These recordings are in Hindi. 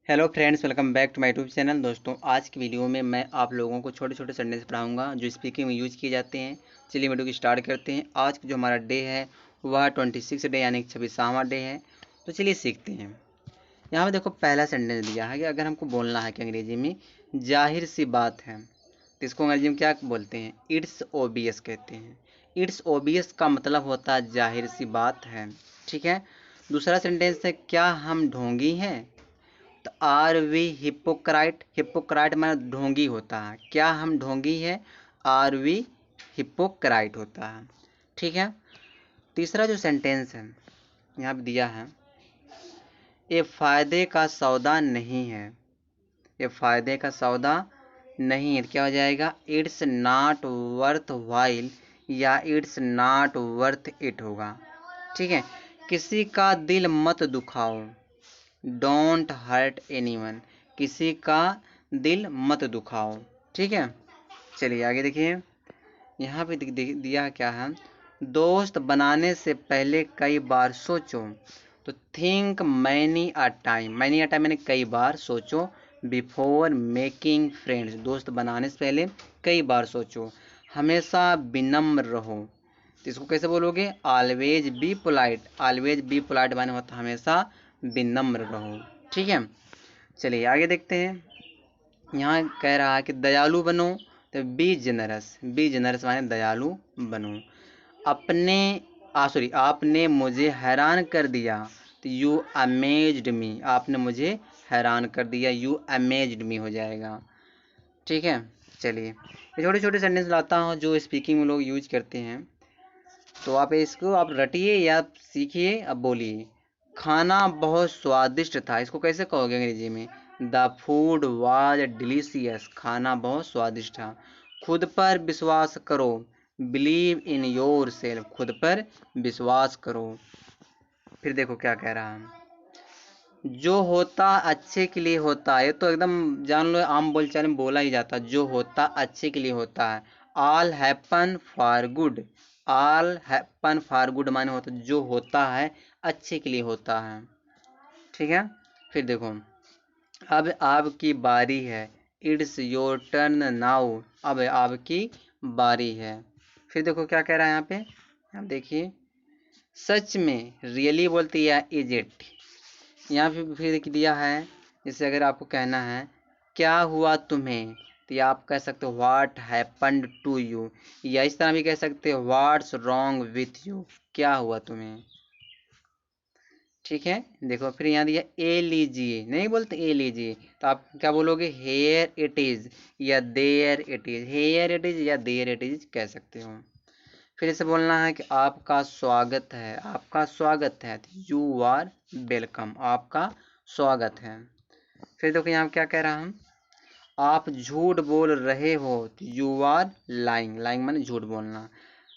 Hello friends, welcome back to my YouTube channel. दोस्तों, आज की वीडियो में मैं आप लोगों को छोटे छोटे सेंटेंस पढ़ाऊंगा जो स्पीकिंग में यूज किए जाते हैं। चलिए वीडियो की स्टार्ट करते हैं। आज जो हमारा डे है वह 26 डे यानी कि 26वां डे है। तो चलिए सीखते हैं। यहाँ पे देखो, पहला सेंटेंस दिया है कि अगर हमको बोलना है कि अंग्रेजी में जाहिर सी बात है, तो इसको अंग्रेजी में क्या बोलते हैं? इट्स ओबियस कहते हैं। इट्स ओबियस का मतलब होता है जाहिर सी बात है। ठीक है। दूसरा सेंटेंस है, क्या हम ढोंगी हैं? तो आर वी हिपोक्राइट। हिपोक्राइट माने ढोंगी होता है। क्या हम ढोंगी है? आर वी हिपोक्राइट होता है। ठीक है। तीसरा जो सेंटेंस है यहाँ पे दिया है, ये फायदे का सौदा नहीं है। ये फायदे का सौदा नहीं है, तो क्या हो जाएगा? इट्स नॉट वर्थ वाइल या इट्स नॉट वर्थ इट होगा। ठीक है। किसी का दिल मत दुखाओ। Don't hurt anyone. किसी का दिल मत दुखाओ। ठीक है। चलिए आगे देखिए। यहाँ पे दिया क्या है? दोस्त बनाने से पहले कई बार सोचो। तो think many a time. Many a time मैंने कई बार सोचो। Before making friends. दोस्त बनाने से पहले कई बार सोचो। हमेशा विनम्र रहो। तो इसको कैसे बोलोगे? Always be polite. Always be polite माने होता हमेशा विनम्र रहो। ठीक है। चलिए आगे देखते हैं। यहाँ कह रहा है कि दयालु बनो। तो बी जनरस। बी जनरस माने दयालु बनो। अपने सॉरी, आपने मुझे हैरान कर दिया। तो यू अमेज्ड मी। आपने मुझे हैरान कर दिया, यू अमेज्ड मी हो जाएगा। ठीक है। चलिए, ये छोटे छोटे सेंटेंस लाता हूँ जो स्पीकिंग में लोग यूज करते हैं। तो आप इसको आप रटिए या सीखिए, अब बोलिए। खाना बहुत स्वादिष्ट था। इसको कैसे कहोगे अंग्रेजी में? The food was delicious. खाना बहुत स्वादिष्ट था। खुद पर विश्वास करो। Believe in your self. खुद पर विश्वास करो। फिर देखो क्या कह रहा है। जो होता अच्छे के लिए होता है। ये तो एकदम जान लो, आम बोलचाल में बोला ही जाता है। जो होता अच्छे के लिए होता है। All happen for good. All happen for good माने होता जो होता है अच्छे के लिए होता है। ठीक है। फिर देखो, अब आपकी बारी है। It's your turn now. अब आपकी बारी है। फिर देखो क्या कह रहा है यहाँ पे। आप देखिए, सच में रियली बोलती है इज इट। यहाँ पे फिर दिया है, जैसे अगर आपको कहना है क्या हुआ तुम्हें, तो ये आप कह सकते हो व्हाट हैपन्ड टू यू। या इस तरह भी कह सकते हो व्हाट्स रॉन्ग विथ यू। क्या हुआ तुम्हें। ठीक है। देखो फिर यहाँ दिया ए लीजिए। नहीं बोलते ए लीजिए, तो आप क्या बोलोगे? हेयर इट इज या there it is. Here it is या देयर इट इज कह सकते हो। फिर इसे बोलना है कि आपका स्वागत है। आपका स्वागत है, यू आर वेलकम। आपका स्वागत है। फिर देखो यहाँ क्या कह रहा हूँ, आप झूठ बोल रहे हो। You are lying. लाइंग माने झूठ बोलना।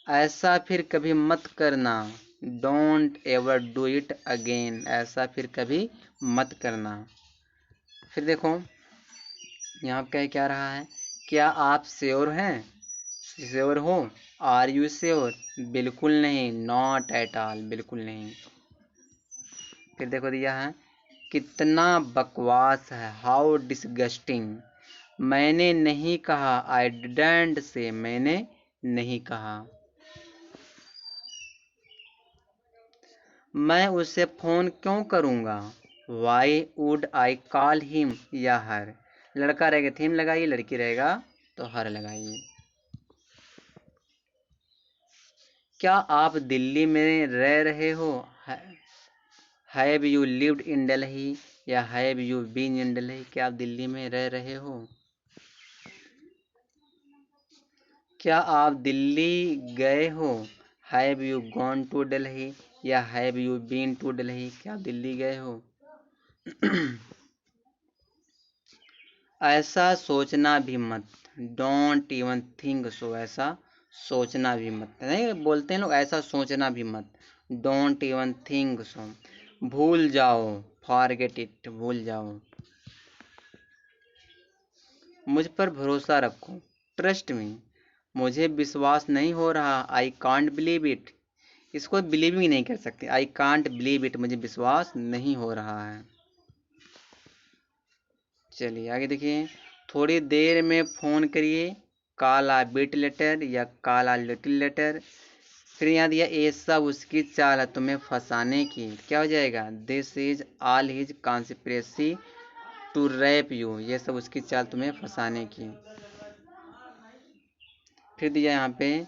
ऐसा फिर कभी मत करना। Don't ever do it again. ऐसा फिर कभी मत करना। फिर देखो यहाँ कह क्या रहा है, क्या आप श्योर हैं? श्योर हो। Are you sure? बिल्कुल नहीं। Not at all. बिल्कुल नहीं। फिर देखो दिया है, कितना बकवास है। How disgusting. मैंने नहीं कहा। I didn't say. मैंने नहीं कहा। मैं उसे फोन क्यों करूंगा? Why would I call him या हर। लड़का रहेगा थीम लगाइए, लड़की रहेगा तो हर लगाइए। क्या आप दिल्ली में रह रहे हो? Have you lived in Delhi या have you been in Delhi. क्या आप दिल्ली में रह रहे हो? क्या आप दिल्ली गए हो? Have you gone to Delhi या have you been to Delhi. क्या आप दिल्ली गए हो? ऐसा सोचना भी मत। Don't even think so. ऐसा सोचना भी मत। नहीं बोलते हैं लोग, ऐसा सोचना भी मत। डोंट इवन थिंक सो। भूल जाओ। Forget it. भूल जाओ। मुझ पर भरोसा रखो। Trust me. मुझे विश्वास नहीं हो रहा। I can't believe it. इसको बिलीव ही नहीं कर सकते। I can't believe it. मुझे विश्वास नहीं हो रहा है। चलिए आगे देखिए, थोड़ी देर में फ़ोन करिए, काला बिट लेटर या काला लिटिल लेटर। फिर यहाँ दिया ये सब उसकी चाल है तुम्हें फंसाने की, क्या हो जाएगा, this is all his conspiracy to wrap you, ये सब उसकी चाल तुम्हें फंसाने की। फिर दिया यहाँ पे,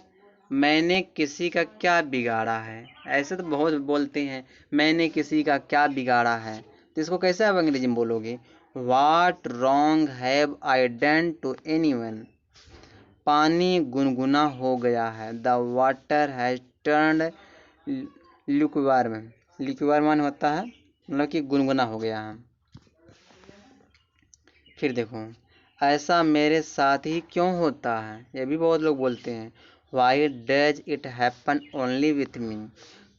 मैंने किसी का क्या बिगाड़ा है, ऐसे तो बहुत बोलते हैं, मैंने किसी का क्या बिगाड़ा है, तो इसको कैसे आप अंग्रेजी में बोलोगे, what wrong have I done to anyone. पानी गुनगुना हो गया है, the water has turned lukewarm. Lukewarm होता है मतलब कि गुनगुना हो गया है। फिर देखो, ऐसा मेरे साथ ही क्यों होता है, ये भी बहुत लोग बोलते हैं, why does it happen only with me.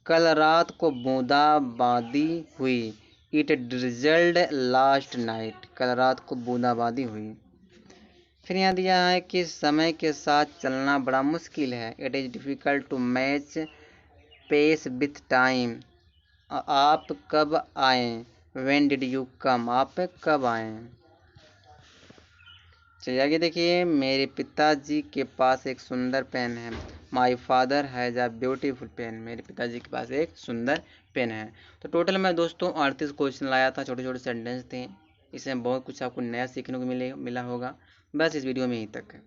कल रात को बूंदाबांदी हुई, इट ड्रिजल्ड लास्ट नाइट, कल रात को बूंदाबांदी हुई। फिर यहाँ दिया है कि समय के साथ चलना बड़ा मुश्किल है, it is difficult to match pace with time. आप कब आए, व्हेन डिड यू कम, आप कब आए। चलिए आगे देखिए, मेरे पिताजी के पास एक सुंदर पेन है, my father has a beautiful pen, मेरे पिताजी के पास एक सुंदर पेन है। तो टोटल मैं दोस्तों 38 क्वेश्चन लाया था, छोटे छोटे सेंटेंस थे, इसमें बहुत कुछ आपको नया सीखने को मिला होगा। बस इस वीडियो में यहीं तक है।